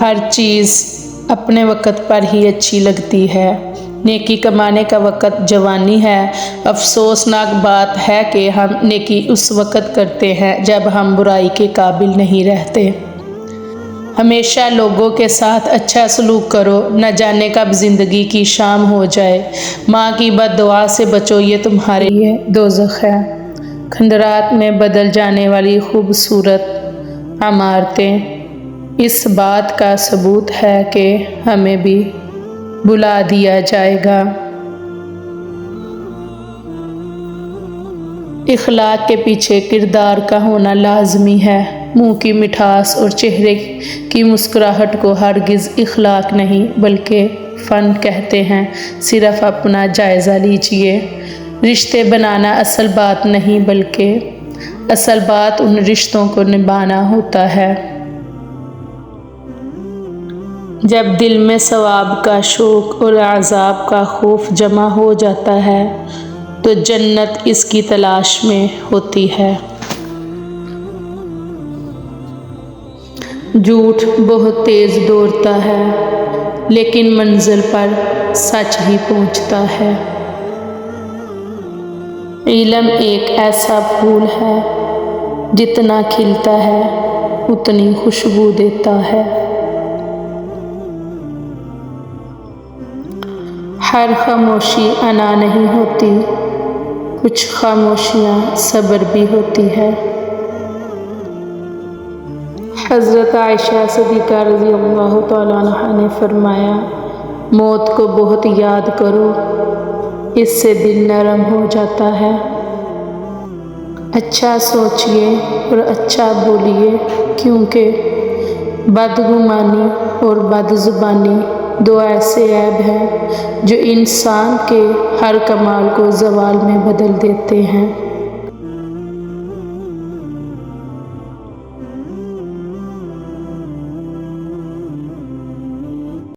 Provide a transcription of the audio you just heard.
ہر چیز اپنے وقت پر ہی اچھی لگتی ہے۔ نیکی کمانے کا وقت جوانی ہے۔ افسوسناک بات ہے کہ ہم نیکی اس وقت کرتے ہیں جب ہم برائی کے قابل نہیں رہتے۔ ہمیشہ لوگوں کے ساتھ اچھا سلوک کرو، نہ جانے کب زندگی کی شام ہو جائے۔ ماں کی بد دعا سے بچو، یہ تمہارے لیے دوزخ ہے۔ کھنڈرات میں بدل جانے والی خوبصورت عمارتیں اس بات کا ثبوت ہے کہ ہمیں بھی بلا دیا جائے گا۔ اخلاق کے پیچھے کردار کا ہونا لازمی ہے۔ منہ کی مٹھاس اور چہرے کی مسکراہٹ کو ہرگز اخلاق نہیں بلکہ فن کہتے ہیں۔ صرف اپنا جائزہ لیجیے۔ رشتے بنانا اصل بات نہیں بلکہ اصل بات ان رشتوں کو نبھانا ہوتا ہے۔ جب دل میں ثواب کا شوق اور عذاب کا خوف جمع ہو جاتا ہے تو جنت اس کی تلاش میں ہوتی ہے۔ جھوٹ بہت تیز دوڑتا ہے لیکن منزل پر سچ ہی پہنچتا ہے۔ علم ایک ایسا پھول ہے جتنا کھلتا ہے اتنی خوشبو دیتا ہے۔ ہر خاموشی انا نہیں ہوتی، کچھ خاموشیاں صبر بھی ہوتی ہے۔ حضرت عائشہ صدیقہ رضی اللہ تعالیٰ عنہا نے فرمایا، موت کو بہت یاد کرو، اس سے دل نرم ہو جاتا ہے۔ اچھا سوچئے اور اچھا بولیے، کیونکہ بدگمانی اور بد زبانی دو ایسے عیب ہیں جو انسان کے ہر کمال کو زوال میں بدل دیتے ہیں۔